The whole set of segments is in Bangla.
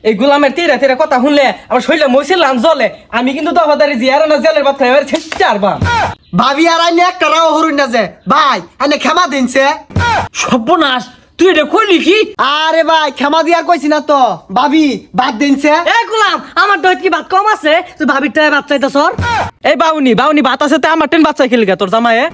এই গোলামের তেরা তেরা কথা শুনলে আমার শরীরে মইছিল লাম জ্বলে। আমি কিন্তু দফাদারি জিয়ার না জেলের ভাত খাই ছেড়ে আরবাম। ভাবি আর আইনে একটা রাও হরুন না যে ভাই আইনে ক্ষমা দিনছে। সর্বনাশ, তুই এটা কইলি কি? আরে ভাই ক্ষমা দিয়ার কইছি না তো, ভাবি বাদ দিনছে। এ গোলাম, আমার দইত কি ভাত কম আছে? তুই ভাবির টাকা ভাত চাইতাছ? এই বাউনি বাউনি ভাত আছে তে আমার টেন বাচ্চা খেলি গা তোর জামায়ে।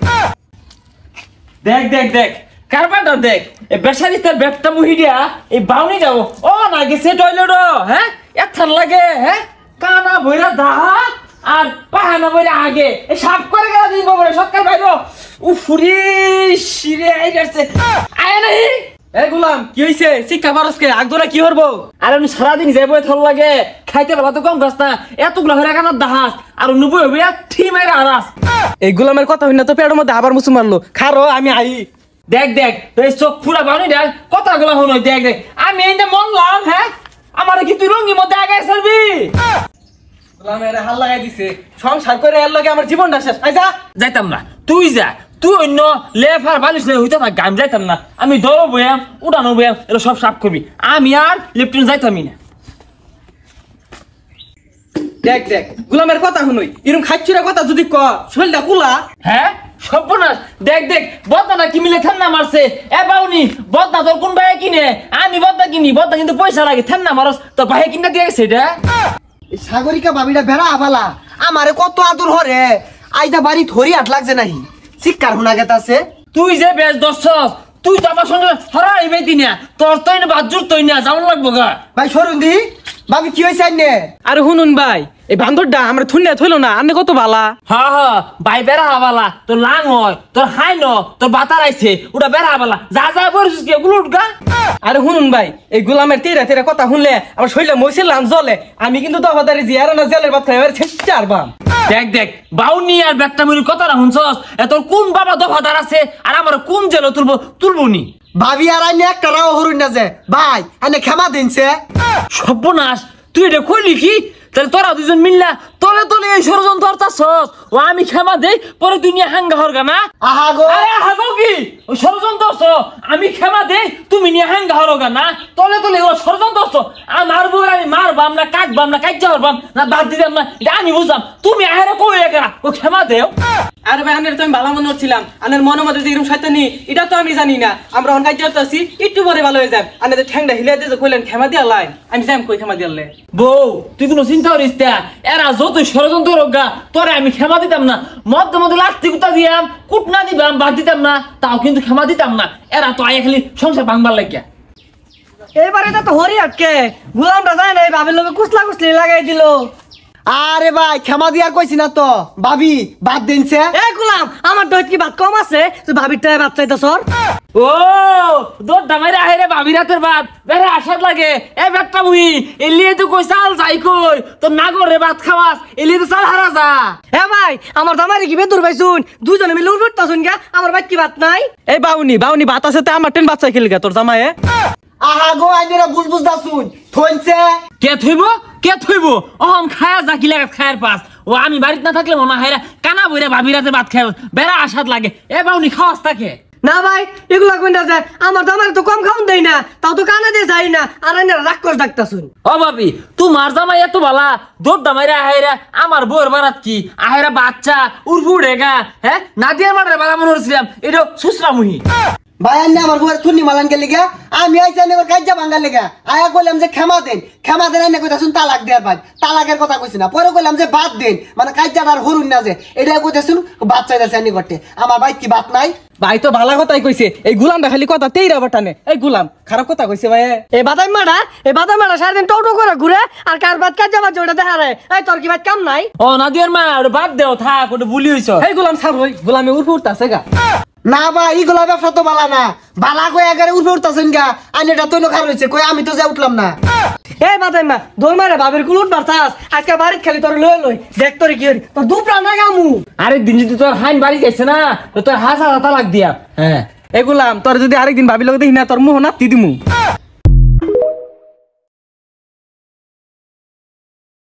দেখ দেখ দেখ কারবারটা দেখ, এই বেসারিস্তার ব্যাপটা মুহিডিয়া এই বাউনি যাও ও না গেছে টয়লেট। হ্যাঁ এথার লাগে, হ্যাঁ কানা বইরা দাহা আর পাহানা বইরা আগে এই সাফ করে গেলা দিন বলে সরকার বাইরো। উফুরি শিরে আই যাচ্ছে আয় নাই। এই গোলাম কি হইছে? শিক্ষা পারসকে আগদরা কি করবো? আর আমি সারাদিন যাবো থল লাগে, খাইতে বেলা তো কম গাছ না, এতগুলা হয়ে কানার দাহাস আর নুবই হবি ঠি মাইরা আরাস। এই গোলামের কথা হই না তো পেটের মধ্যে আবার মুসু মারলো। খারো আমি আই। দেখ দেখ এই চোখ ফুরা বাউনি দেখ কথাগুলো শুনো। দেখ দেখ আমি এই যে মরলাম, হ্যাঁ আমার কি তুই রঙ্গির মধ্যে আগে চলবি? গোলামের হাল লাগাই দিছে, সংসার করে এর লাগে আমার জীবনটা শেষ। আইজা যাইতাম না, তুই যা, তুই অন্য লেফার বালিশ হইতে থাক, আমি যাইতাম না। আমি ধরো বয়াম উঠানো বয়াম এটা সব সাফ করবি, আমি আর লেফটেন্ট যাইতামই না। দেখ দেখ গোলামের কথা শুনুই, এরকম খাচ্ছিরা কথা যদি ক শরীরটা কুলা। হ্যাঁ সর্বনাশ, দেখ দেখ বদনা কি মিলে ঠান্ডা মারছে। এ বাউনি বদনা তোর কোন ভাই কিনে? আমি বদনা কিনি, বদনা কিন্তু পয়সা লাগে। ঠান্ডা মারস তোর ভাই কিনা দিয়ে গেছে এটা। সাগরিকা ভাবিটা বেড়া আবালা আমারে কত আদর হরে, আইজা বাড়ি ধরি আট লাগছে নাহি শিক্ষার হুনা গেতাছে। তুই যে বেশ দর্শক, তুই তো আমার সঙ্গে হরাই বেতি না, তোর তো না বাজুর তৈ না যেমন লাগবো গা। ভাই সরুন দি, ভাবি কি হয়েছে আইনে? আরে শুনুন ভাই, এই বান্দরটা আমরা থুইনা থইলো না, আন্নে কত বালা। হ্যাঁ হ্যাঁ ভাই বেড়া হাবালা, তোর লাং হয়, তোর হাই ন, তোর বাতার আইছে ওটা বেড়া হাবালা, যা যা বলছিস কি ওগুলো উঠগা। আরে শুনুন ভাই, এই গোলামের তেরা তেরা কথা শুনলে আমার শরীরে মইছিল লাম জ্বলে। আমি কিন্তু দফাদারি জিয়ার না জেলের ভাত খাই ছেড়ে আরবাম। দেখ দেখ বাউনি আর ব্যাটটা মুড়ির কথাটা শুনছস? তোর কোন বাবা দফাদার আছে আর আমার কোন জেলে তুলবো নি? ভাবি আর আইনে একটা রাও হরুন না যে ভাই আইনে ক্ষমা দিনছে। সর্বনাশ, তুই এটা কইলি কি? তাহলে তোরা দুজন মিললা তলে তলে এই ষড়যন্ত্র করতাছস। ও আমি ক্ষমা দেই পরে দুনিয়া হাঙ্গা হরগা না। আহা গো, আরে হাগো কি ওই ষড়যন্ত্র করছ? আমি ক্ষমা দেই তুমি নিয়ে হাঙ্গা হরগা না। তলে তলে ও ষড়যন্ত্র করছ। আমার বউর আমি মারবাম না কাটবাম না কাইজা হরবাম না বাদ দিতাম না, এটা আমি বুঝলাম। তুমি আরে কই একা ও ক্ষমা দেও। আরে ভাই আনের তো আমি ভালো মনে হচ্ছিলাম, আনের মনের মধ্যে যে এরকম শয়তানি এটা তো আমি জানি না। আমরা অনকাই করতেছি একটু পরে ভালো হয়ে যাবে। আনের ঠ্যাংটা হিলে দিয়ে কইলেন ক্ষমা দিয়া লাই, আমি যাই কই ক্ষমা দিয়া লাই। বউ তুই কোনো চিন্তা করিস না, এরা যত ষড়যন্ত্র রোগা তোরে আমি ক্ষমা দিতাম না। মধ্যে মধ্যে লাত্তি কুতা দিয়াম কুটনা দিবাম বাদ দিতাম না, তাও কিন্তু ক্ষমা দিতাম না। এরা তো আয় খালি সংসার ভাঙবার লাগিয়া। এবারে তো হরি আটকে গোলামটা যায় না, ভাবির লোকে কুচলা কুচলি লাগাই দিল। আরে ভাই ক্ষমা দিয়ার কইছি না তো, ভাবি বাদ দিনছে। এ গোলাম, আমার দইত কি ভাত কম আছে? তুই ভাবির টাকা ভাত চাইতাছ? ও দৌড় দামাইরে আহেরে ভাবি রাতের ভাত বেড়ে আসার লাগে। এ ব্যাগটা মুহি এলিয়ে তো কই চাল যাই কই তোর নাগরে ভাত খাওয়াস, এলিয়ে তো চাল হারা যা। হ্যাঁ ভাই, আমার জামাইরে কি বেদুর পাইছুন? দুজনে মিলে উঠতাছুন গা, আমার ভাই কি ভাত নাই? এই বাউনি বাউনি ভাত আছে তে আমার টেন বাচ্চা খেলি গা তোর জামায়ে। আহা গো, আইনেরা বুঝবুঝ দাসুন থইছে। কে থইব অহম খায়া যা কি লাগে খায়ের পাস। ও আমি বাড়িতে না থাকলে মনে হয় কানা বইরা ভাবি রাতে ভাত খায় বেড়া আসাদ লাগে। এ বাউনি খাওয়াস তাকে না ভাই, এগুলা কোনটা যায়? আমার জামাইরে তো কম খাওন দেই না, তাও তো কানা দিয়ে যাই না, আর আইনারা রাক্ষস ডাকতাছুন। ও ভাবি তোমার জামাই এত বালা, দৌড় দামাইরা আহেরা আমার বউর বারাত কি আহেরা বাচ্চা উড়ফু রেগা। হ্যাঁ নাদিয়ার মাঠে বালা মনে হচ্ছিলাম এটা সুসরামুহি। ভাই আন্নে আমার বউয়ের থুন্নি মালান কে লিগা আমি আইছি আইনে এবার কাজ্জা ভাঙ্গার লিগা। আয়া কইলাম যে ক্ষমা দেন, ক্ষমা দেন। আইনে কইতাছুন তালাক দেয়ার ভাই, তালাকের কথা কইছি না। পরে কইলাম যে বাদ দেন, মানে কাজ্জাটা আর হরুন না যে এটা কইতাছুন বাদ চাইতাছে আনি করতে। আমার ভাই কি বাদ নাই? ভাই তো ভালো কথাই কইছে, এই গুলামটা খালি কথা তেইরা বাটানে। এই গুলাম খারাপ কথা কইছে ভাই। এই বাদাম মারা সারাদিন টোটো করে ঘুরে আর কার ভাত কাজ যাবার ওটা দেখা রে। এই তোর কি ভাত কাম নাই? ও নাদিয়ার মা ওটা বাদ দেও থাক, ওটা ভুলি হইছ। এই গুলাম ছাড় হই, গুলামে উঠতাছে গা। না ভাই ইগুলা ব্যবসা তো বালা না, বালা কই এগারে উঠে উঠতাছেন গা। আইনেটা তো খারাপ হইছে, কই আমি তো যা উঠলাম না। এই বাদাম মা দোল মারে ভাবির কুল উঠবার চাস, আজকে বাড়িত খালি তোর লই দেখ তোর কি হরি তোর দুপরা না গামু। আরেক দিন যদি তোর হাইন বাড়ি যাইছে না তো তোর হাসা তালাক দিয়া। হ্যাঁ এই গুলাম তোর যদি আরেকদিন ভাবি লোক দেখি না তোর মুহ না দিদিমু।